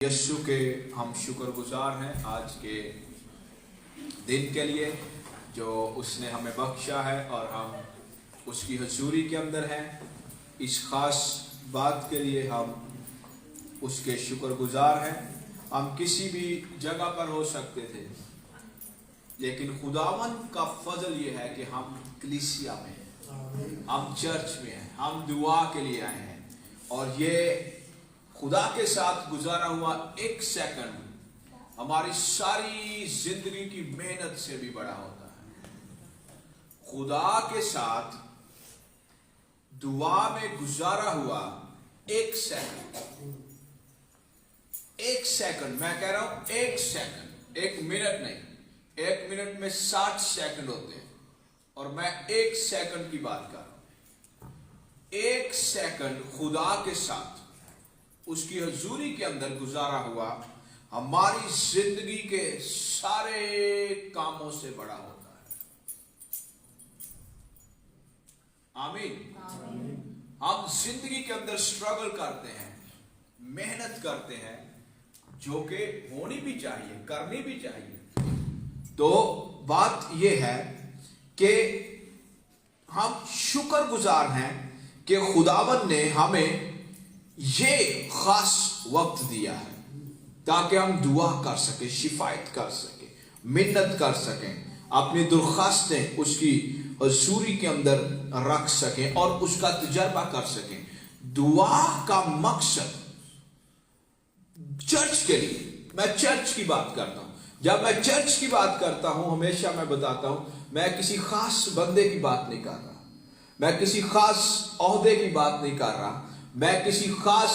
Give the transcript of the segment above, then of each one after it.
یسوع کے ہم شکر گزار ہیں آج کے دن کے لیے جو اس نے ہمیں بخشا ہے اور ہم اس کی حضوری کے اندر ہیں. اس خاص بات کے لیے ہم اس کے شکر گزار ہیں. ہم کسی بھی جگہ پر ہو سکتے تھے لیکن خداوند کا فضل یہ ہے کہ ہم کلیسیا میں ہیں, ہم چرچ میں ہیں, ہم دعا کے لیے آئے ہیں. اور یہ خدا کے ساتھ گزارا ہوا ایک سیکنڈ ہماری ساری زندگی کی محنت سے بھی بڑا ہوتا ہے. خدا کے ساتھ دعا میں گزارا ہوا ایک سیکنڈ میں کہہ رہا ہوں ایک سیکنڈ, ایک منٹ نہیں. ایک منٹ میں 60 سیکنڈ ہوتے ہیں اور میں ایک سیکنڈ کی بات کر رہا ہوں. ایک سیکنڈ خدا کے ساتھ اس کی حضوری کے اندر گزارا ہوا ہماری زندگی کے سارے کاموں سے بڑا ہوتا ہے. آمین. ہم زندگی کے اندر سٹرگل کرتے ہیں, محنت کرتے ہیں, جو کہ ہونی بھی چاہیے, کرنی بھی چاہیے. تو بات یہ ہے کہ ہم شکر گزار ہیں کہ خداوند نے ہمیں یہ خاص وقت دیا ہے تاکہ ہم دعا کر سکیں, شفایت کر سکیں, منت کر سکیں, اپنی درخواستیں اس کی حضوری کے اندر رکھ سکیں اور اس کا تجربہ کر سکیں. دعا کا مقصد چرچ کے لیے, میں چرچ کی بات کرتا ہوں. جب میں چرچ کی بات کرتا ہوں ہمیشہ میں بتاتا ہوں میں کسی خاص بندے کی بات نہیں کر رہا, میں کسی خاص عہدے کی بات نہیں کر رہا, میں کسی خاص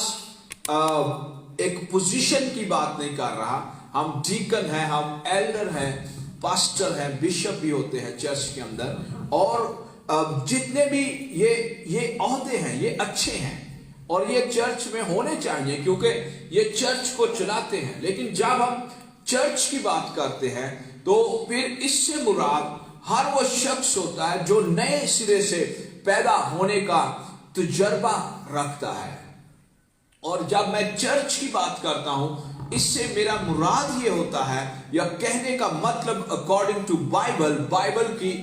ایک پوزیشن کی بات نہیں کر رہا. ہم ڈیکن ہیں, ہم ایلڈر ہیں, پاسٹر ہیں, بشپ بھی ہوتے ہیں چرچ کے اندر, اور جتنے بھی یہ عہدے ہیں یہ اچھے ہیں اور یہ چرچ میں ہونے چاہیے کیونکہ یہ چرچ کو چلاتے ہیں. لیکن جب ہم چرچ کی بات کرتے ہیں تو پھر اس سے مراد ہر وہ شخص ہوتا ہے جو نئے سرے سے پیدا ہونے کا تجربہ رکھتا ہے. اور جب میں چرچ کی بات کرتا ہوں اس سے میرا مراد یہ ہوتا ہے, یا کہنے کا مطلب اکارڈنگ ٹو بائبل کی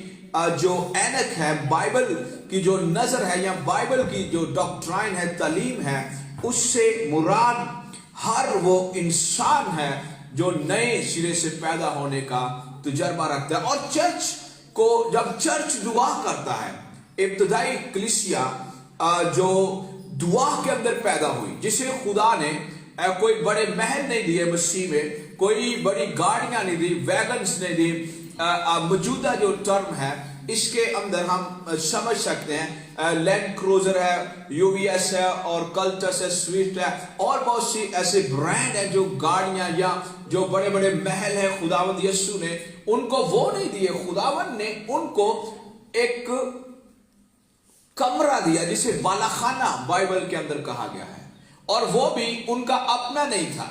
جو اینک ہے, بائبل کی جو نظر ہے, یا بائبل کی جو ڈاکٹرائن ہے, تعلیم ہے, اس سے مراد ہر وہ انسان ہے جو نئے سرے سے پیدا ہونے کا تجربہ رکھتا ہے. اور چرچ کو جب چرچ دعا کرتا ہے, ابتدائی کلیسیا جو دعا کے اندر پیدا ہوئی, جسے خدا نے کوئی بڑے محل نہیں دیے مسیح میں, کوئی بڑی گاڑیاں نہیں دی, ویگنز نہیں دی. موجودہ جو ٹرم ہے اس کے اندر ہم سمجھ سکتے ہیں لینڈ کروزر ہے, یو وی ایس ہے, اور کلٹس ہے, سوئفٹ ہے, اور بہت سی ایسے برانڈ ہیں جو گاڑیاں یا جو بڑے بڑے محل ہیں خداوند یسوع نے ان کو وہ نہیں دیے. خداوند نے ان کو ایک کمرہ دیا جسے بالا خانہ بائبل کے اندر کہا گیا ہے, اور وہ بھی ان کا اپنا نہیں تھا,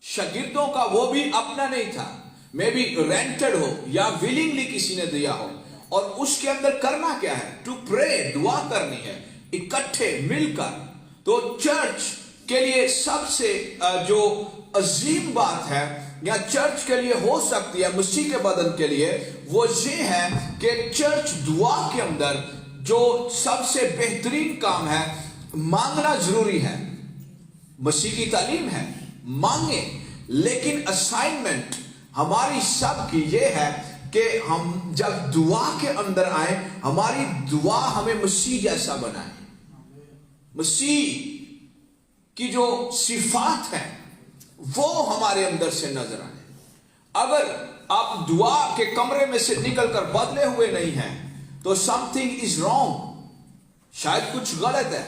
شاگردوں کا وہ بھی اپنا نہیں تھا, میں بھی رینٹڈ ہو یا ویلنگلی کسی نے دیا ہو. اور اس کے اندر کرنا کیا ہے, ٹو پرے, دعا کرنی ہے اکٹھے مل کر. تو چرچ کے لیے سب سے جو عظیم بات ہے یا چرچ کے لیے ہو سکتی ہے مسیح کے بدن کے لیے, وہ یہ ہے کہ چرچ دعا کے اندر جو سب سے بہترین کام ہے, مانگنا ضروری ہے. مسیح کی تعلیم ہے مانگیں, لیکن اسائنمنٹ ہماری سب کی یہ ہے کہ ہم جب دعا کے اندر آئیں ہماری دعا ہمیں مسیح جیسا بنائے, مسیح کی جو صفات ہیں وہ ہمارے اندر سے نظر آئے. اگر آپ دعا کے کمرے میں سے نکل کر بدلے ہوئے نہیں ہیں تو سم تھنگ از رانگ, شاید کچھ غلط ہے.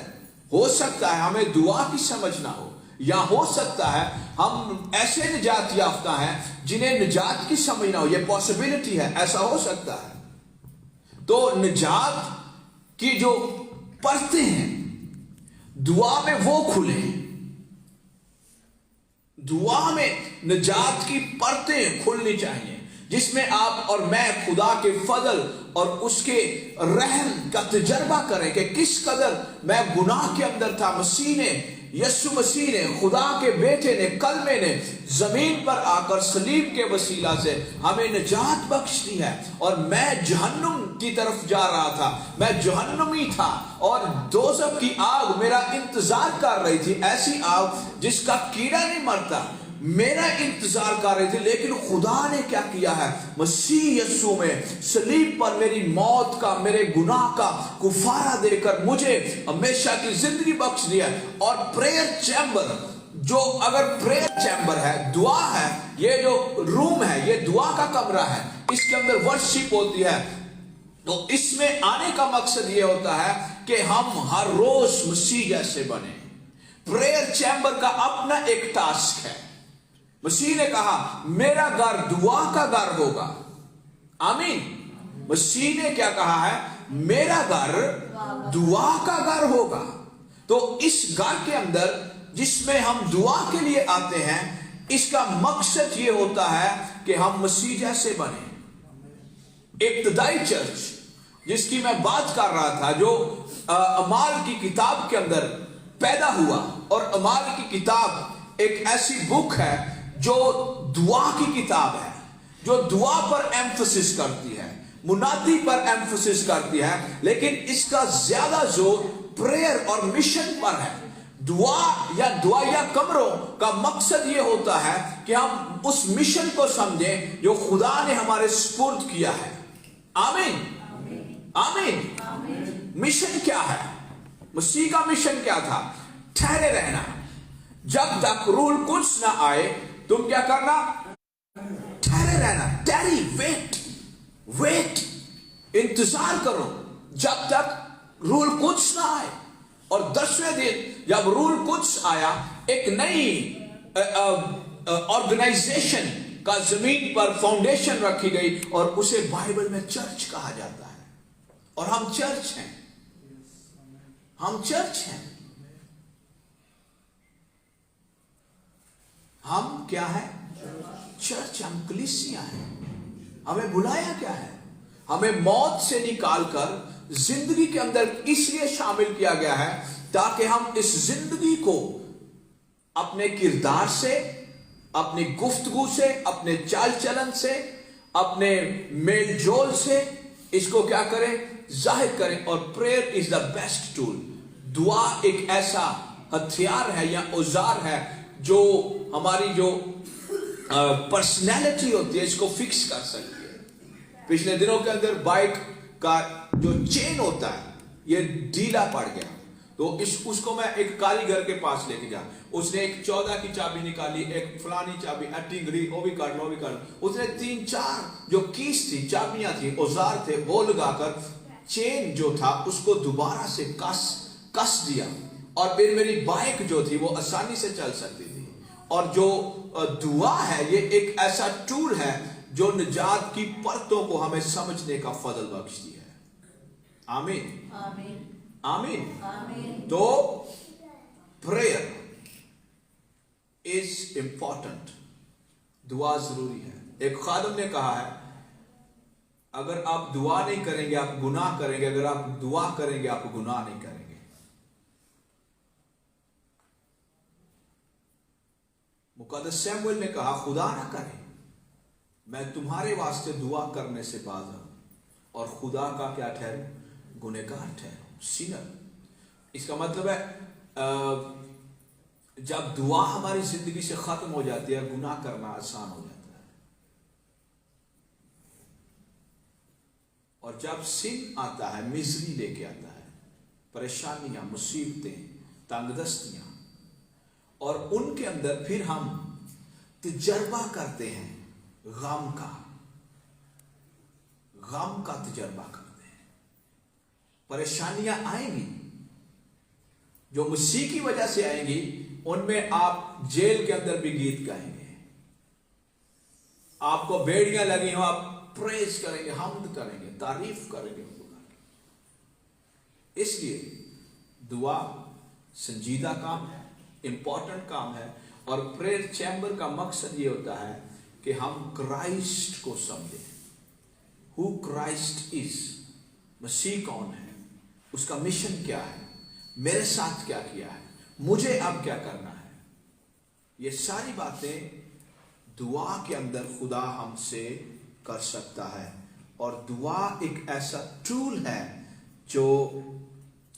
ہو سکتا ہے ہمیں دعا کی سمجھ نہ ہو, یا ہو سکتا ہے ہم ایسے نجات یافتہ ہیں جنہیں نجات کی سمجھ نہ ہو. یہ پاسبلٹی ہے, ایسا ہو سکتا ہے. تو نجات کی جو پرتیں ہیں دعا میں وہ کھلیں, دعا میں نجات کی پرتیں کھلنی چاہیے جس میں آپ اور میں خدا کے فضل اور اس کے رحم کا تجربہ کریں کہ کس قدر میں گناہ کے اندر تھا, مسیح نے یسوع مسیح نے, خدا کے بیٹے نے, کلمے نے زمین پر آ کر صلیب کے وسیلہ سے ہمیں نجات بخش دی ہے. اور میں جہنم کی طرف جا رہا تھا, میں جہنمی تھا, اور دوزخ کی آگ میرا انتظار کر رہی تھی, ایسی آگ جس کا کیڑا نہیں مرتا, میرا انتظار کر رہی تھی. لیکن خدا نے کیا کیا ہے, مسیح یسوع میں صلیب پر میری موت کا, میرے گناہ کا کفارہ دے کر مجھے ہمیشہ کی زندگی بخش دیا. اور پریئر چیمبر, جو اگر پریئر چیمبر ہے, دعا ہے, یہ جو روم ہے یہ دعا کا کمرہ ہے, اس کے اندر ورشپ ہوتی ہے. تو اس میں آنے کا مقصد یہ ہوتا ہے کہ ہم ہر روز مسیح جیسے بنے. پریئر چیمبر کا اپنا ایک ٹاسک ہے. مسیح نے کہا میرا گھر دعا کا گھر ہوگا. آمین. مسیح نے کیا کہا ہے, میرا گھر دعا کا گھر ہوگا. تو اس گھر کے اندر جس میں ہم دعا کے لیے آتے ہیں, اس کا مقصد یہ ہوتا ہے کہ ہم مسیح جیسے بنیں. ابتدائی چرچ جس کی میں بات کر رہا تھا, جو اعمال کی کتاب کے اندر پیدا ہوا, اور اعمال کی کتاب ایک ایسی بک ہے جو دعا کی کتاب ہے, جو دعا پر ایمفسس کرتی ہے, منادی پر ایمفسس کرتی ہے, لیکن اس کا زیادہ زور پریئر اور مشن پر ہے. دعا یا دعائیا کمروں کا مقصد یہ ہوتا ہے کہ ہم اس مشن کو سمجھیں جو خدا نے ہمارے سپرد کیا ہے. آمین. آمین. مشن کیا ہے؟ مسیح کا مشن کیا تھا؟ ٹھہرے رہنا. جب تک روح القدس نہ آئے تم کیا کرنا؟ ٹھہرے رہنا. ٹیری, ویٹ, انتظار کرو جب تک روح القدس نہ آئے. اور 10ویں دن جب روح القدس آیا, ایک نئی آرگنائزیشن کا زمین پر فاؤنڈیشن رکھی گئی, اور اسے بائبل میں چرچ کہا جاتا ہے. اور ہم چرچ ہیں, ہم چرچ ہیں. ہم کیا ہے؟ چرچ. ہم کلیسیا ہیں. ہمیں بلایا کیا ہے؟ ہمیں موت سے نکال کر زندگی کے اندر اس لیے شامل کیا گیا ہے تاکہ ہم اس زندگی کو اپنے کردار سے, اپنی گفتگو سے, اپنے چال چلن سے, اپنے میل جول سے اس کو کیا کریں؟ ظاہر کریں. اور prayer is the best tool. دعا ایک ایسا ہتھیار ہے یا اوزار ہے جو ہماری جو پرسنالٹی ہوتی ہے اس کو فکس کر سکتی ہے. پچھلے دنوں کے اندر بائک کا جو چین ہوتا ہے یہ ڈھیلا پڑ گیا, تو اس کو میں ایک کاریگر کے پاس لے کے جا. اس نے ایک 14 کی چابی نکالی, ایک فلانی چابی, اٹی وہ بھی کر لو, اس نے 3-4 جو کیس تھی, چابیاں تھی, اوزار تھے, وہ لگا کر چین جو تھا اس کو دوبارہ سے کس دیا. اور پھر میری بائک جو تھی وہ آسانی سے چل سکتی تھی. اور جو دعا ہے یہ ایک ایسا ٹول ہے جو نجات کی پرتوں کو ہمیں سمجھنے کا فضل بخشتی ہے. آمین. آمین. تو پریئر از امپورٹنٹ. دعا ضروری ہے. ایک خادم نے کہا ہے اگر آپ دعا نہیں کریں گے آپ گناہ کریں گے, اگر آپ دعا کریں گے آپ گناہ نہیں کریں گے. مقدس سیموئل نے کہا خدا نہ کرے میں تمہارے واسطے دعا کرنے سے باز ہوں اور خدا کا کیا ٹھہروں؟ گنہگار ٹھہروں, سینر. اس کا مطلب ہے جب دعا ہماری زندگی سے ختم ہو جاتی ہے گناہ کرنا آسان ہو جاتا ہے. اور جب سن آتا ہے مزری لے کے آتا ہے, پریشانیاں, مصیبتیں, تنگ دستیاں, اور ان کے اندر پھر ہم تجربہ کرتے ہیں غم کا تجربہ کرتے ہیں. پریشانیاں آئیں گی جو مسیح کی وجہ سے آئیں گی, ان میں آپ جیل کے اندر بھی گیت گائیں گے, آپ کو بیڑیاں لگی ہوں آپ پریز کریں گے, حمد کریں گے, تعریف کریں گے. اس لیے دعا سنجیدہ کام ہے, امپورٹنٹ کام ہے. اور پریئر چیمبر کا مقصد یہ ہوتا ہے کہ ہم کرائسٹ کو سمجھیں. ہو کرائسٹ از, مسیح کون ہے, اس کا مشن کیا ہے, میرے ساتھ کیا کیا ہے, मुझे अब क्या करना है। ये सारी बातें दुआ के अंदर खुदा हमसे कर सकता है। और दुआ एक ऐसा टूल है जो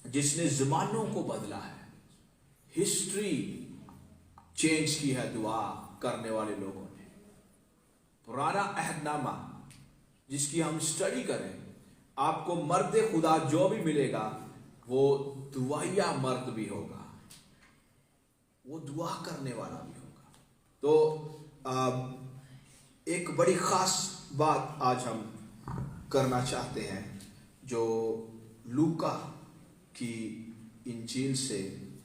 जिसने ज़मानों को बदला है, हिस्ट्री चेंज की है दुआ करने वाले लोगों ने। पुराना अहदनामा जिसकी हम स्टडी करें, आपको मर्द खुदा जो भी मिलेगा वो दुआया मर्द भी होगा, वो दुआ करने वाला भी होगा। तो एक बड़ी खास बात आज हम करना चाहते हैं जो लूका की इंजील से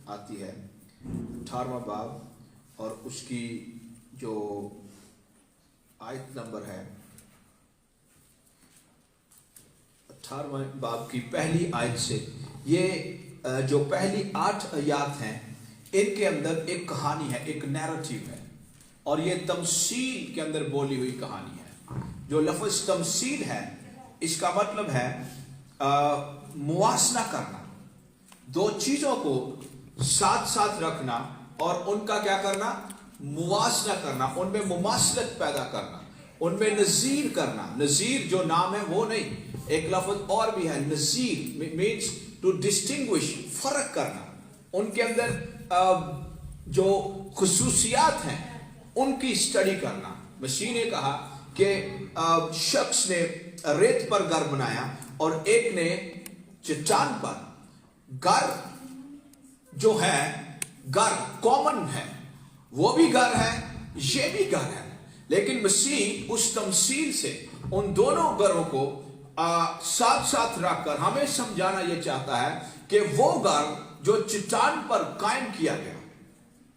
आती है, 18वां बाब और उसकी जो आयत नंबर है, 18वें बाब की पहली आयत से। ये जो पहली 8 आयत हैं इनके अंदर एक कहानी है, एक नैरेटिव है, और ये तमसील के अंदर बोली हुई कहानी है। जो लफ्ज़ तमसील है इसका मतलब है मुवासना करना, दो चीजों को साथ साथ रखना और उनका क्या करना, मुवासना करना, उनमें मुमासलत पैदा करना, उनमें नजीर करना। नजीर जो नाम है वो नहीं, एक लफ्ज और भी है, नजीर मीन्स टू डिस्टिंग्विश, फर्क करना। उनके अंदर जो खुसूसियात हैं उनकी स्टडी करना। मसीह ने कहा कि शख्स ने रेत पर घर बनाया और एक ने चट्टान पर। घर जो है, घर कॉमन है, वो भी घर है, ये भी घर है, लेकिन मसीह उस तमसील से उन दोनों घरों को साथ साथ रखकर हमें समझाना यह चाहता है कि वो घर जो चट्टान पर कायम किया गया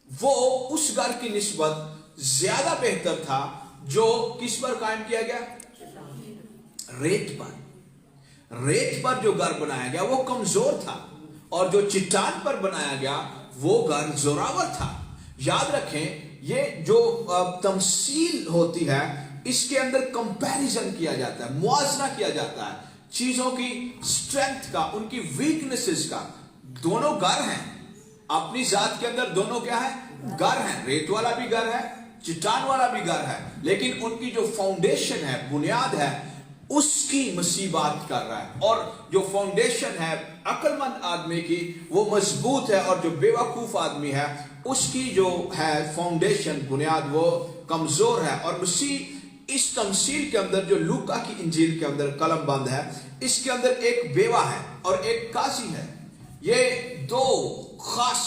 वो उस घर की निस्बत ज्यादा बेहतर था जो किस पर कायम किया गया, रेत पर। रेत पर जो घर बनाया गया वो कमजोर था और जो चट्टान पर बनाया गया वो घर जोरावर था। याद रखें, ये जो तमसील होती है इसके अंदर कंपैरिजन किया जाता है, मुआवजा किया जाता है चीजों की स्ट्रेंथ का, उनकी वीकनेसेस का। दोनों घर हैं अपनी जात के अंदर, दोनों क्या है, घर हैं। रेत वाला भी घर है, चट्टान वाला भी घर है, लेकिन उनकी जो फाउंडेशन है, बुनियाद है, उसकी मसीह बात कर रहा है। और जो फाउंडेशन है अक्लमंद आदमी की वो मजबूत है और जो बेवकूफ आदमी है उसकी जो है फाउंडेशन, बुनियाद, वो कमजोर है। और मसीह इस तमसील के अंदर जो लूका की इंजील के अंदर कलम बंद है, इसके अंदर एक बेवा है और एक काजी है। ये दो खास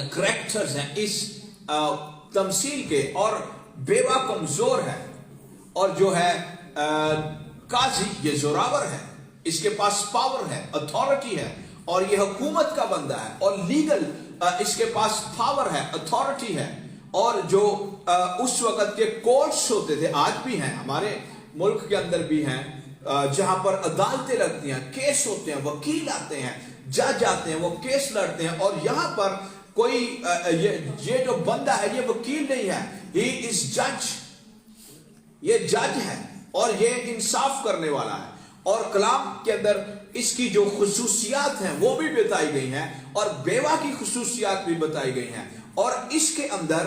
करैक्टर्स हैं इस तमसील के। और बेवा कमजोर है और जो है काजी ये जोरावर है, इसके पास पावर है, अथॉरिटी है, और ये हुकूमत का बंदा है और लीगल इसके पास पावर है, अथॉरिटी है। और जो उस वक्त के कोर्ट्स होते थे, आज भी हैं, हमारे मुल्क के अंदर भी हैं, जहां पर अदालतें लगती हैं, केस होते हैं, वकील आते हैं, जज आते हैं, वो केस लड़ते हैं। और यहां पर कोई ये जो बंदा है ये वकील नहीं है, ही इज जज, ये जज है और ये इंसाफ करने वाला है। और कलाम के अंदर इसकी जो खुसूसियात हैं वो भी बताई गई हैं और बेवा की खुसूसियात भी बताई गई हैं। और इसके अंदर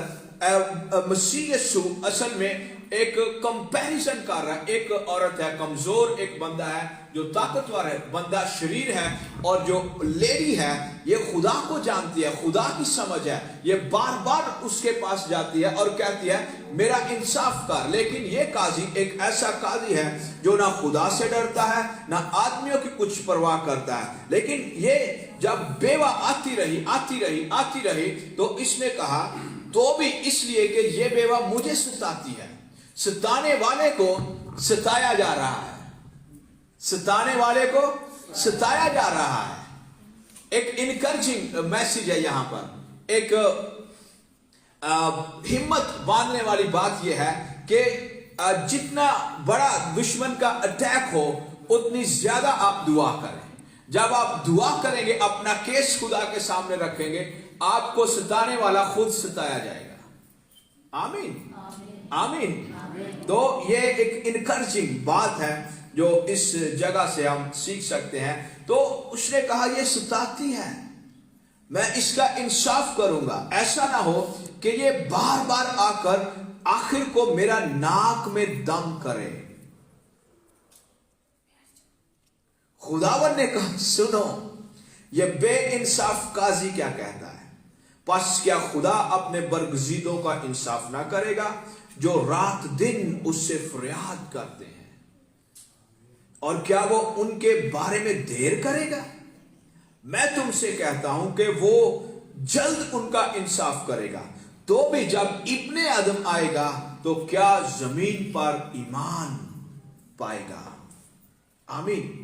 मसीह यीशु असल में एक कंपैरिजन कर रहा है। एक औरत है कमजोर, एक बंदा है जो ताकतवर है, बंदा शरीर है, और जो लेडी है ये खुदा को जानती है, खुदा की समझ है, ये बार बार उसके पास जाती है और कहती है मेरा इंसाफ कर। लेकिन ये काजी एक ऐसा काजी है जो ना खुदा से डरता है ना आदमियों की कुछ परवाह करता है। लेकिन ये जब बेवा आती रही तो इसने कहा तो भी इसलिए कि ये बेवा मुझे सताती है। सताने वाले को सताया जा रहा है, सताने वाले को सताया जा रहा है। एक इनकरेजिंग मैसेज है यहां पर। एक हिम्मत बांधने वाली बात यह है कि जितना बड़ा दुश्मन का अटैक हो उतनी ज्यादा आप दुआ करें। जब आप दुआ करेंगे, अपना केस खुदा के सामने रखेंगे, आपको सताने वाला खुद सताया जाएगा। आमीन, आमीन। तो ये एक इनकरेजिंग बात है جو اس جگہ سے ہم سیکھ سکتے ہیں. تو اس نے کہا یہ ستاتی ہے, میں اس کا انصاف کروں گا. ایسا نہ ہو کہ یہ بار بار آ کر آخر کو میرا ناک میں دم کرے. خداوند نے کہا سنو, یہ بے انصاف قاضی کیا کہتا ہے, پس کیا خدا اپنے برگزیدوں کا انصاف نہ کرے گا جو رات دن اس سے فریاد کرتے ہیں, اور کیا وہ ان کے بارے میں دیر کرے گا؟ میں تم سے کہتا ہوں کہ وہ جلد ان کا انصاف کرے گا. تو بھی جب ابن آدم آئے گا تو کیا زمین پر ایمان پائے گا؟ آمین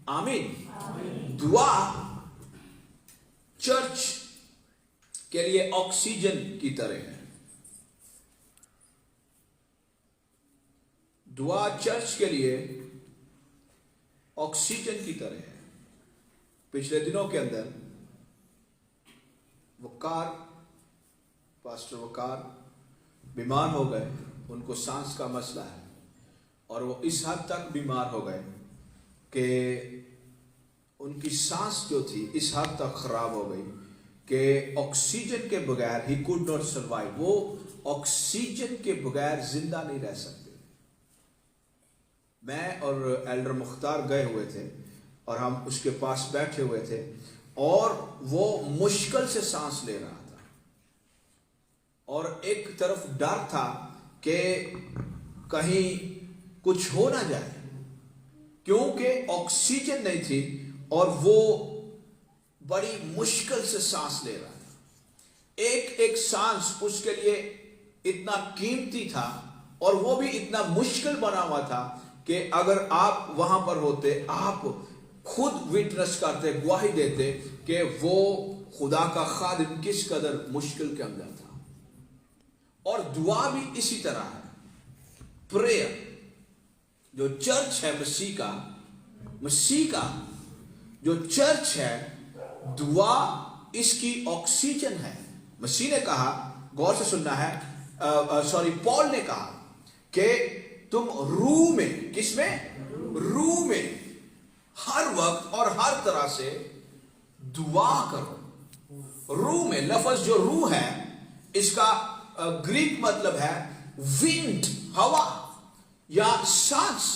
آمین. دعا چرچ کے لیے آکسیجن کی طرح ہے. دعا چرچ کے لیے آکسیجن کی طرح ہے. پچھلے دنوں کے اندر پاسٹر وقار بیمار ہو گئے, ان کو سانس کا مسئلہ ہے, اور وہ اس حد تک بیمار ہو گئے کہ ان کی سانس جو تھی اس حد تک خراب ہو گئی کہ آکسیجن کے بغیر ہی could not survive, وہ آکسیجن کے بغیر زندہ نہیں رہ سکتے. میں اور ایلڈر مختار گئے ہوئے تھے اور ہم اس کے پاس بیٹھے ہوئے تھے, اور وہ مشکل سے سانس لے رہا تھا, اور ایک طرف ڈر تھا کہ کہیں کچھ ہو نہ جائے, کیونکہ آکسیجن نہیں تھی اور وہ بڑی مشکل سے سانس لے رہا تھا. ایک ایک سانس اس کے لیے اتنا قیمتی تھا اور وہ بھی اتنا مشکل بنا ہوا تھا کہ اگر آپ وہاں پر ہوتے, آپ خود وٹنس کرتے, گواہی دیتے کہ وہ خدا کا خادم کس قدر مشکل کے اندر تھا. اور دعا بھی اسی طرح ہے. پریئر جو چرچ ہے مسیح کا جو چرچ ہے, دعا اس کی آکسیجن ہے. مسیح نے کہا, غور سے سننا ہے, پال نے کہا کہ تم روح میں, کس میں؟ روح میں ہر وقت اور ہر طرح سے دعا کرو. روح میں, لفظ جو روح ہے اس کا گریک مطلب ہے ونڈ, ہوا یا سانس.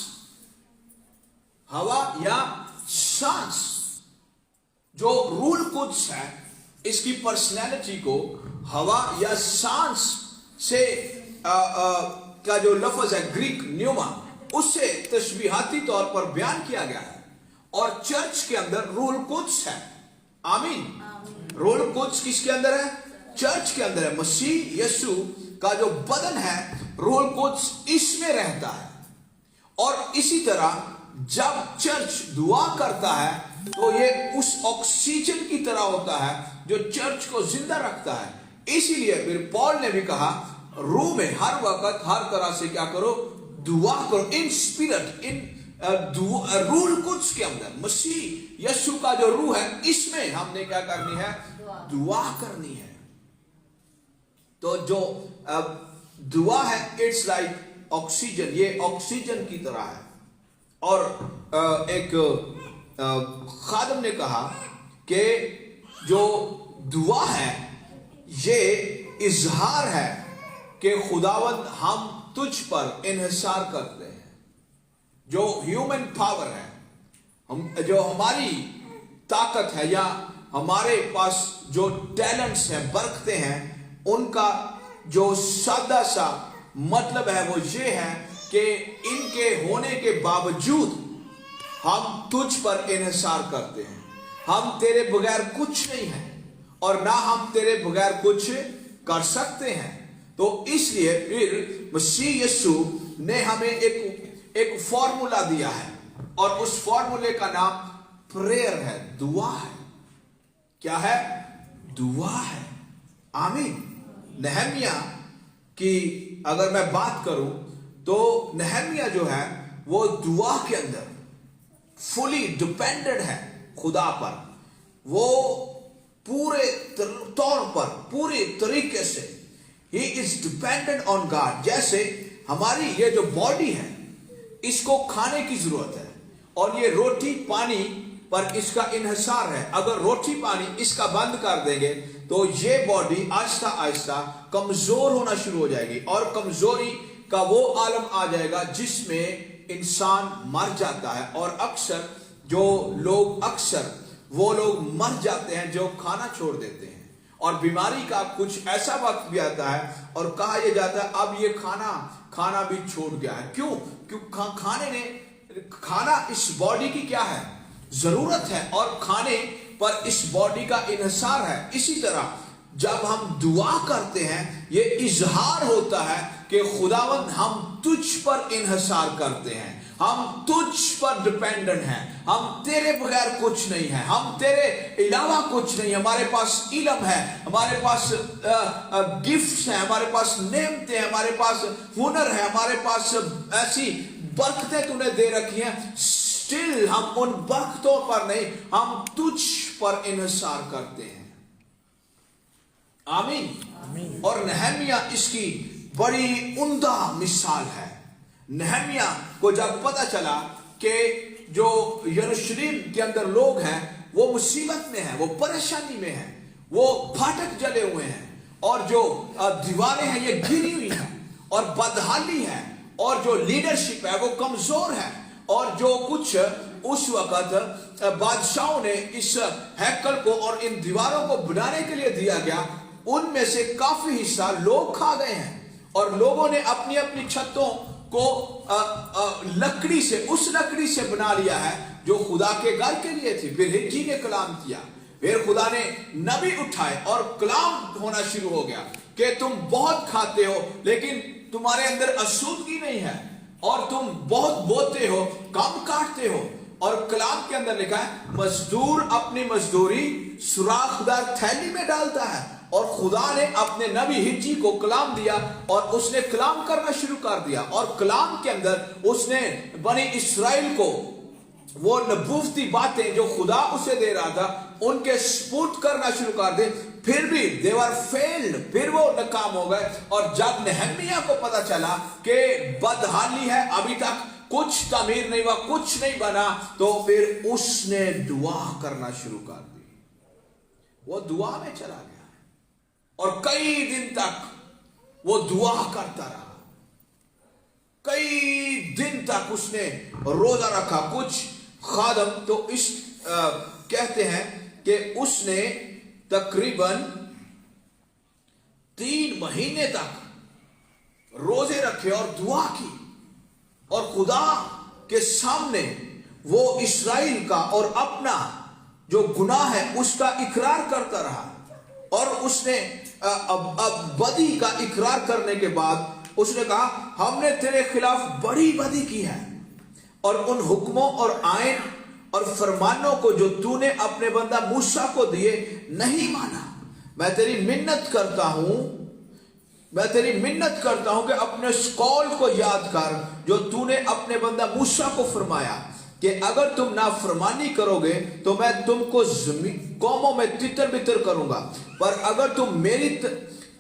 ہوا یا سانس. جو روح القدس ہے اس کی پرسنالٹی کو ہوا یا سانس سے کا جو لفظ ہے گریک نیوما, اس سے تشبیہاتی طور پر بیان کیا گیا ہے. اور چرچ کے اندر روح القدس ہے. آمین. روح القدس کس کے اندر ہے؟ چرچ کے اندر ہے. مسیح یسوع کا جو بدن ہے روح القدس اس میں رہتا ہے. اور اسی طرح جب چرچ دعا کرتا ہے تو یہ اس آکسیجن کی طرح ہوتا ہے جو چرچ کو زندہ رکھتا ہے. اسی لیے پھر پال نے بھی کہا روح میں ہر وقت ہر طرح سے کیا کرو؟ دعا کرو. ان اسپرٹ, ان روح القدس کے اندر, مسیح یسوع کا جو روح ہے اس میں ہم نے کیا کرنی ہے؟ دعا کرنی ہے. تو جو دعا ہے اٹس لائک آکسیجن, یہ آکسیجن کی طرح ہے. اور ایک خادم نے کہا کہ جو دعا ہے یہ اظہار ہے کہ خداوند ہم تجھ پر انحصار کرتے ہیں. جو ہیومن پاور ہے, جو ہماری طاقت ہے یا ہمارے پاس جو ٹیلنٹس ہیں, برکتیں ہیں, ان کا جو سادہ سا مطلب ہے وہ یہ ہے کہ ان کے ہونے کے باوجود ہم تجھ پر انحصار کرتے ہیں. ہم تیرے بغیر کچھ نہیں ہیں اور نہ ہم تیرے بغیر کچھ کر سکتے ہیں. تو اس لیے پھر مسیح یسوع نے ہمیں ایک فارمولا دیا ہے, اور اس فارمولے کا نام پریئر ہے, دعا ہے. کیا ہے؟ دعا ہے. آمین. نہمیہ کی اگر میں بات کروں تو نہمیہ جو ہے وہ دعا کے اندر فلی ڈیپینڈنٹ ہے خدا پر. وہ پورے طور پر, پورے طریقے سے he is dependent on God. جیسے ہماری یہ جو باڈی ہے इसको खाने की जरूरत है, और ये रोटी पानी पर इसका इन्हिसार है। अगर रोटी पानी इसका बंद कर देंगे तो ये बॉडी आहिस्ता आहिस्ता कमजोर होना शुरू हो जाएगी, और कमजोरी का वो आलम आ जाएगा जिसमें इंसान मर जाता है। और अक्सर वो लोग मर जाते हैं जो खाना छोड़ देते हैं, और बीमारी का कुछ ऐसा वक्त भी आता है और कहा यह जाता है अब ये खाना भी छोड़ गया है। क्यों? खाना इस बॉडी की क्या है? जरूरत है, और खाने पर इस बॉडी का इन्हिसार है। इसी तरह जब हम दुआ करते हैं, ये इजहार होता है कि खुदावंद हम तुझ पर इन्हिसार करते हैं, हम तुझ पर डिपेंडेंट हैं, हम तेरे बगैर कुछ नहीं है, हम तेरे अलावा कुछ नहीं, हमारे पास इल्म है, हमारे पास गिफ्ट्स हैं, हमारे पास नेमतें हैं, हमारे पास हुनर है, हमारे पास ऐसी बरकतें तूने दे रखी हैं, स्टिल हम उन बरकतों पर नहीं, हम तुझ पर इन्हिसार करते हैं। आमीन। और नहमिया इसकी बड़ी उम्दा मिसाल है। नहमिया को जब पता चला कि जो यरूशलेम के अंदर लोग हैं वो मुसीबत में हैं, वो परेशानी में हैं, वो फाटक जले हुए हैं, और जो दीवारें हैं ये गिरी हुई हैं, और बदहाली है, और जो लीडरशिप है वो कमजोर है, और जो कुछ उस वक्त बादशाहों ने इस हैकल को और इन दीवारों को बनाने के लिए दिया गया, उनमें से काफी हिस्सा लोग खा गए हैं, और लोगों ने अपनी अपनी छतों को लकड़ी से, उस लकड़ी से बना लिया है जो खुदा के घर के लिए थी। फिर हिज्जी ने कलाम किया, फिर खुदा ने नबी उठाए और कलाम होना शुरू हो गया कि तुम बहुत खाते हो लेकिन तुम्हारे अंदर अशुद्धि नहीं है, और तुम बहुत बोते हो कम काटते हो। और कलाम के अंदर लिखा है मजदूर अपनी मजदूरी सुराखदार थैली में डालता है, और खुदा ने अपने नबी हिज्जी को कलाम दिया और उसने कलाम करना शुरू कर दिया, और कलाम के अंदर उसने बनी इस्राएल को वो नबूवती बातें जो खुदा उसे दे रहा था उनके सपूत करना शुरू कर दे। फिर भी देवर फेल्ड, फिर वो नाकाम हो गए। और जब नहमिया को पता चला कि बदहाली है, अभी तक कुछ तामीर नहीं हुआ, कुछ नहीं बना, तो फिर उसने दुआ करना शुरू कर दी। वो दुआ में चला गया और कई दिन तक वो दुआ करता रहा, कई दिन तक उसने रोजा रखा। कुछ खादम तो इस कहते हैं कि उसने तकरीबन 3 महीने तक रोजे रखे और दुआ की, और खुदा के सामने वो इस्राएल का और अपना जो गुनाह है उसका इकरार करता रहा। और उसने अब बदी का इकरार करने के बाद उसने कहा हमने तेरे खिलाफ बड़ी बदी की है, और उन हुक्मों और आयन और फरमानों को जो तूने अपने बंदा मूसा को दिए नहीं माना। मैं तेरी मिन्नत करता हूं कि अपने उस कौल को याद कर जो तूने अपने बंदा मूसा को फरमाया कि अगर तुम नाफरमानी करोगे तो मैं तुमको कौमों में तितर बितर करूंगा, पर अगर तुम मेरी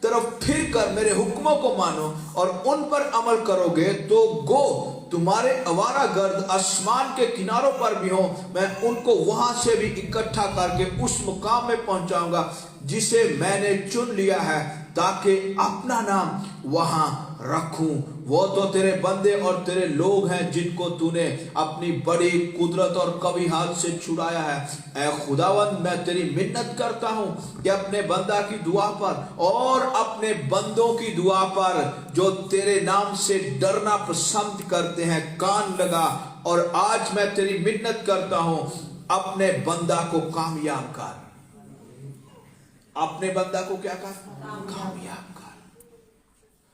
तरफ फिर कर मेरे हुक्मों को मानो और उन पर अमल करोगे तो गो तुम्हारे अवारा गर्द आसमान के किनारों पर भी हो, मैं उनको वहां से भी इकट्ठा करके उस मुकाम में पहुंचाऊंगा जिसे मैंने चुन लिया है, ताकि अपना नाम वहां रखूं। वो तो तेरे बंदे और तेरे लोग हैं जिनको तूने अपनी बड़ी कुदरत और कवी हाथ से छुड़ाया है। ऐ खुदावंद, मैं तेरी मिन्नत करता हूं कि अपने बंदा की दुआ पर और अपने बंदों की दुआ पर जो तेरे नाम से डरना पसंद करते हैं कान लगा। और आज मैं तेरी मिन्नत करता हूं, अपने बंदा को कामयाब कर। अपने बंदा को क्या कर? कामयाब कर।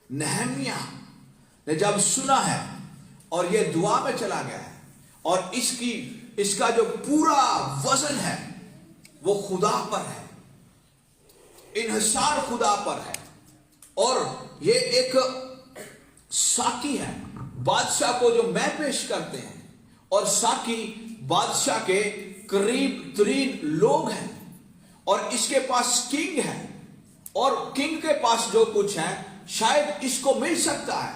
नहमिया ने जब सुना है और ये दुआ में चला गया है, और इसका जो पूरा वजन है वो खुदा पर है, इन्हिसार खुदा पर है, और ये एक साकी है बादशाह को जो मैं पेश करते हैं, और साकी बादशाह के करीब तरीन लोग हैं, और इसके पास किंग है, और किंग के पास जो कुछ है शायद इसको मिल सकता है,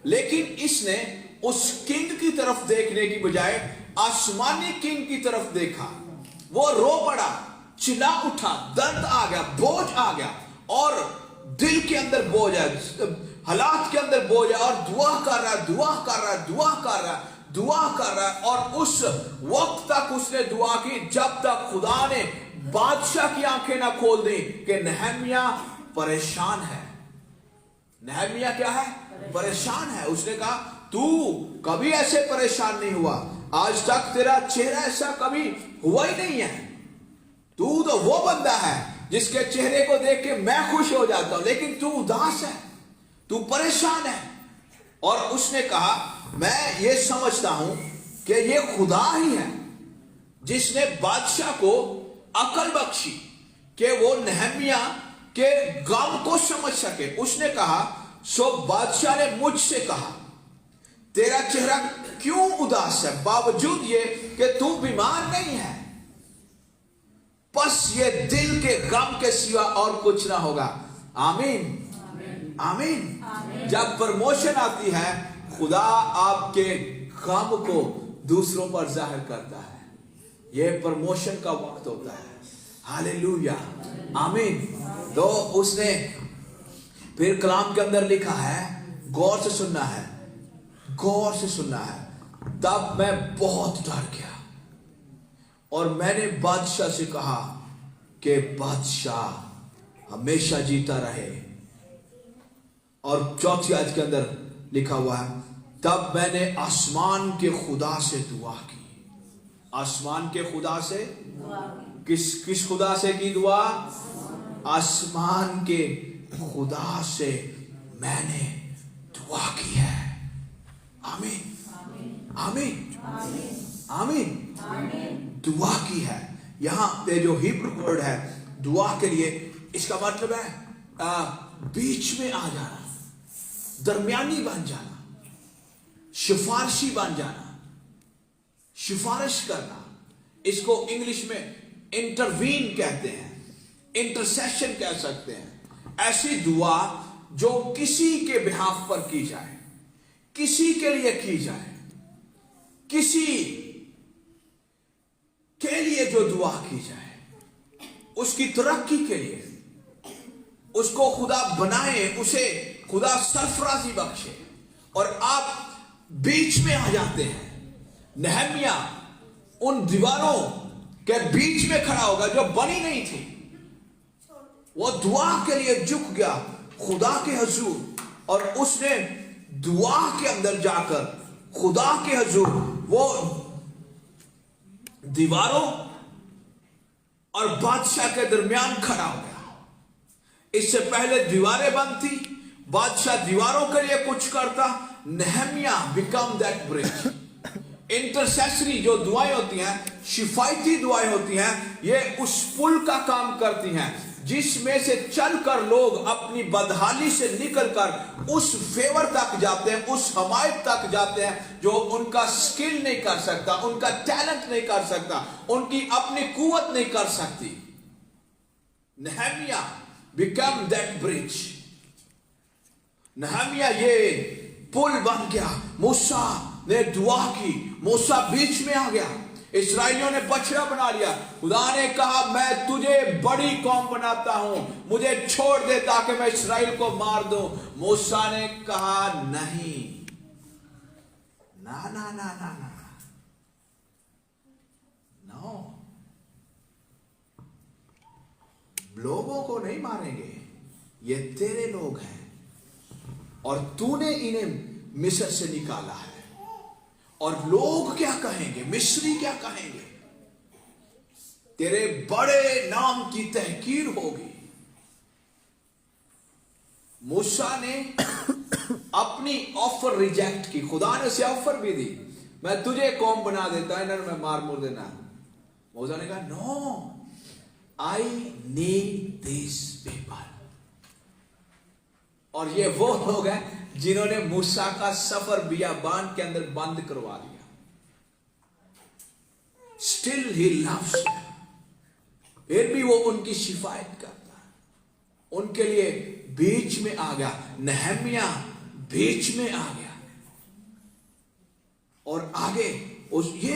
लेकिन इसने उस किंग की तरफ देखने की बजाय आसमानी किंग की तरफ देखा। वो रो पड़ा, चिल्ला उठा, दर्द आ गया, बोझ आ गया, और दिल के अंदर बोझ है, हालात के अंदर बोझ है, और दुआ कर रहा है, दुआ कर रहा है, दुआ कर रहा है, दुआ कर रहा है। और उस वक्त तक उसने दुआ की जब तक खुदा ने बादशाह की आंखें ना खोल दी कि नहम्याह परेशान है। नहम्याह क्या है? परेशान है। उसने कहा तू कभी ऐसे परेशान नहीं हुआ, आज तक तेरा चेहरा ऐसा कभी हुआ ही नहीं है। तू तो वो बंदा है जिसके चेहरे को देख के मैं खुश हो जाता हूं, लेकिन तू उदास है, तू परेशान है। और उसने कहा मैं ये समझता हूं कि ये खुदा ही है जिसने बादशाह को अकल बख्शी कि वो नहम्याह के गम को समझ सके। उसने कहा सो बादशाह ने मुझसे कहा तेरा चेहरा क्यों उदास है, बावजूद ये कि तू बीमार नहीं है, बस ये दिल के गम के सिवा और कुछ ना होगा। आमीन, आमीन। जब प्रमोशन आती है खुदा आपके गम को दूसरों पर जाहिर करता है। यह प्रमोशन का वक्त होता है। हालेलुया, आमीन। तो उसने फिर कलाम के अंदर लिखा है गौर से सुनना है, गौर से सुनना है। तब मैं बहुत डर गया और मैंने बादशाह से कहा कि बादशाह हमेशा जीता रहे। और चौथी आयत के अंदर लिखा हुआ है तब मैंने आसमान के खुदा से दुआ की। आसमान के खुदा से, किस खुदा से की दुआ? आसमान के खुदा से मैंने दुआ की है। आमीन, आमीन, आमीन। दुआ की है। यहां पे जो हिब्रू वर्ड है दुआ के लिए, इसका मतलब है बीच में आ जाना, दरमियानी बन जाना, सिफारशी बन जाना, सिफारिश करना। इसको इंग्लिश में इंटरवीन कहते हैं, इंटरसेशन कह सकते हैं। ऐसी दुआ जो किसी के बिहाफ पर की जाए, किसी के लिए की जाए, किसी के लिए जो दुआ की जाए, उसकी तरक्की के लिए, उसको खुदा बनाए, उसे खुदा सरफराजी बख्शे। और आप बीच में आ जाते हैं। नहम्याह उन दीवारों के बीच में खड़ा होगा जो बनी नहीं थी। वो दुआ के लिए झुक गया खुदा के हुजूर, और उसने दुआ के अंदर जाकर खुदा के हुजूर वो दीवारों और बादशाह के दरमियान खड़ा हो गया। इससे पहले दीवारें बंद थी, बादशाह दीवारों के लिए कुछ करता, नहम्याह बिकम दैट ब्रिज। इंटरसेसरी जो दुआएं होती हैं, शिफायती दुआएं होती हैं, ये उस पुल का काम करती हैं जिसमें से चलकर लोग अपनी बदहाली से निकलकर उस फेवर तक जाते हैं, उस हमायत तक जाते हैं जो उनका स्किल नहीं कर सकता, उनका टैलेंट नहीं कर सकता, उनकी अपनी कुवत नहीं कर सकती। नहम्याह बिकम दैट ब्रिज। नहम्याह ये पुल बन गया। मूसा ने दुआ की, मूसा बीच में आ गया। इस्राएलियों ने बछड़ा बना लिया। खुदा ने कहा मैं तुझे बड़ी कौम बनाता हूं, मुझे छोड़ दे ताकि मैं इस्राएल को मार दूं। मूसा ने कहा नहीं, ना ना ना ना ना, नो, लोगों को नहीं मारेंगे, ये तेरे लोग हैं और तूने इन्हें मिस्र से निकाला है। और लोग क्या कहेंगे, मिस्री क्या कहेंगे, तेरे बड़े नाम की तहकीर होगी। मूसा ने अपनी ऑफर रिजेक्ट की। खुदा ने उसे ऑफर भी दी, मैं तुझे कौम बना देता है, इन्हें मैं मार मुर देना। मूसा ने कहा no, I need this people. और ये वो लोग हैं जिन्होंने मूसा का सफर बियाबान के अंदर बंद करवा दिया। स्टिल ही लव्स, फिर भी वो उनकी शिफायत करता है। उनके लिए बीच में आ गया। नहम्याह बीच में आ गया। और आगे ये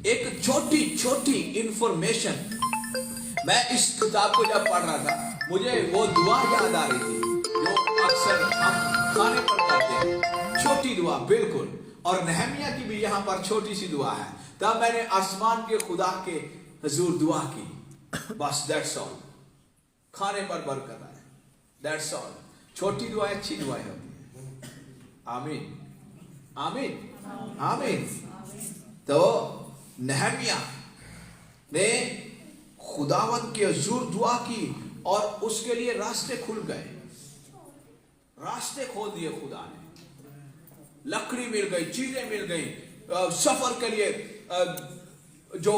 एक छोटी छोटी इंफॉर्मेशन, मैं इस किताब को जब पढ़ रहा था मुझे वो दुआ याद आ रही थी जो अक्सर हम खाने पर करते हैं, छोटी दुआ बिल्कुल। और नहमिया की भी यहाँ पर छोटी सी दुआ है। तब मैंने आसमान के खुदा के हुजूर दुआ की, बस दैट्स ऑल। खाने पर बरकत आए, दैट्स ऑल। छोटी दुआएं अच्छी दुआएं होती है। आमीन आमीन आमीन। तो नहमिया ने खुदावंद के हुजूर दुआ की और उसके लिए रास्ते खुल गए, रास्ते खोल दिए खुदा ने। लकड़ी मिल गई, चीजें मिल गई, सफर के लिए जो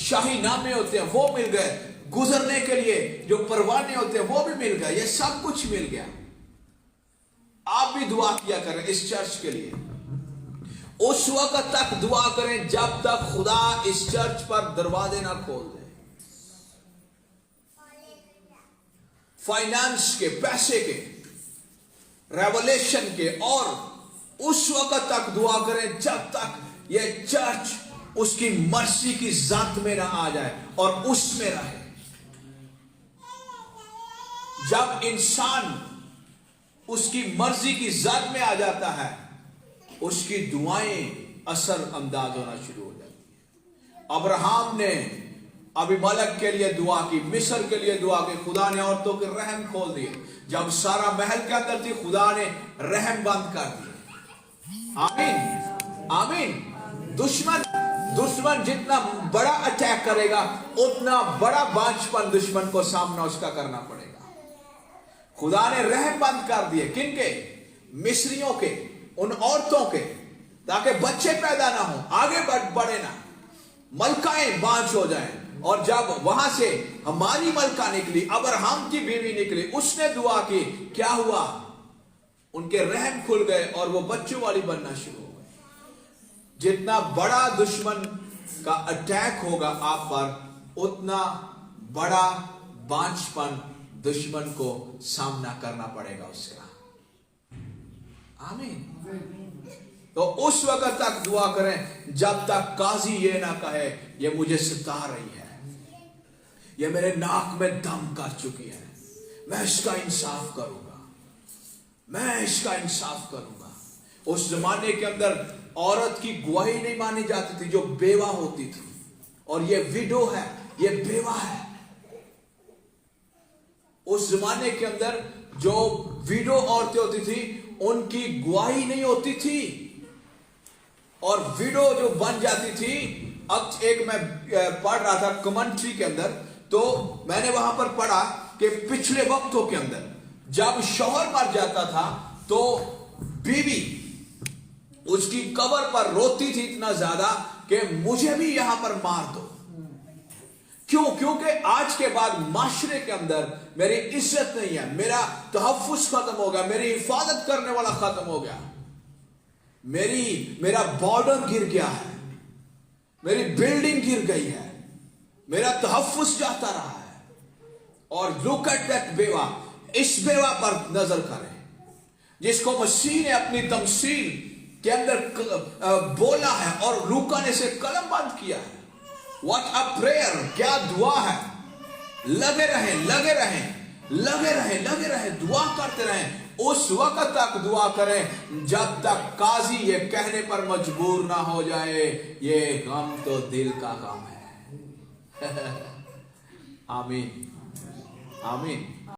शाही नामे होते हैं वो मिल गए, गुजरने के लिए जो परवाने होते हैं वो भी मिल गए, ये सब कुछ मिल गया। आप भी दुआ किया करें इस चर्च के लिए। उस वक्त तक दुआ करें जब तक खुदा इस चर्च पर दरवाजे ना खोल दे। फाइनेंस के, पैसे के, रेवलेशन के, और उस वक्त तक दुआ करें जब तक यह चर्च उसकी मर्जी की जात में ना आ जाए और उसमें रहे। जब इंसान उसकी मर्जी की जात में आ जाता है उसकी दुआएं असर अंदाज होना शुरू हो जाती है। अब्राहम ने अबीमेलेक के लिए दुआ की, मिस्र के लिए दुआ की, खुदा ने औरतों के रहम खोल दिए। जब सारा महल के अंदर थी खुदा ने रहम बंद कर दिए। आमीन आमीन। दुश्मन जितना बड़ा अटैक करेगा उतना बड़ा बांझपन दुश्मन को सामना उसका करना पड़ेगा। खुदा ने रहम बंद कर दिए, किनके? मिस्रियों के, उन औरतों के, ताकि बच्चे पैदा ना हो, आगे बढ़े ना, मलकाएं बांझ हो जाएं। और जब वहां से हमारी मलका निकली, अब्राहम की बीवी निकली, उसने दुआ की, क्या हुआ? उनके रहम खुल गए और वो बच्चों वाली बनना शुरू हो गई। जितना बड़ा दुश्मन का अटैक होगा आप पर उतना बड़ा बांझपन दुश्मन को सामना करना पड़ेगा उसका। आमीन। तो उस वक्त तक दुआ करें जब तक काजी ये ना कहे ये मुझे सता रही है, ये मेरे नाक में दम कर चुकी है, मैं इसका इंसाफ करूंगा, मैं इसका इंसाफ करूंगा। उस जमाने के अंदर औरत की गवाही नहीं मानी जाती थी जो बेवा होती थी, और ये विडो है, ये बेवा है। उस जमाने के अंदर जो विडो औरतें होती थी उनकी गवाही नहीं होती थी, और विडो जो बन जाती थी। अब एक मैं पढ़ रहा था कमेंट्री के अंदर, तो मैंने वहां पर पढ़ा कि पिछले वक्तों के अंदर जब शौहर मर जाता था तो बीवी उसकी कब्र पर रोती थी इतना ज्यादा कि मुझे भी यहां पर मार दो। क्यों? क्योंकि आज के बाद माशरे के अंदर मेरी इज्जत नहीं है, मेरा तहफ्फुज खत्म हो गया, मेरी हिफाजत करने वाला खत्म हो गया, मेरा बॉर्डर गिर गया है, मेरी बिल्डिंग गिर गई है, मेरा तहफ्फुज जाता रहा है। और लुक एट दैट बेवा, इस बेवा पर नजर करें जिसको मसीह ने अपनी तमसील के अंदर बोला है और लूका ने से कलम बंद किया है। व्हाट अ प्रेयर, क्या दुआ है। लगे रहें, लगे रहें, लगे रहें, लगे रहें, दुआ करते रहें। उस वक्त तक दुआ करें जब तक काजी ये कहने पर मजबूर ना हो जाए ये गम तो दिल का गम है। आमीन आमीन।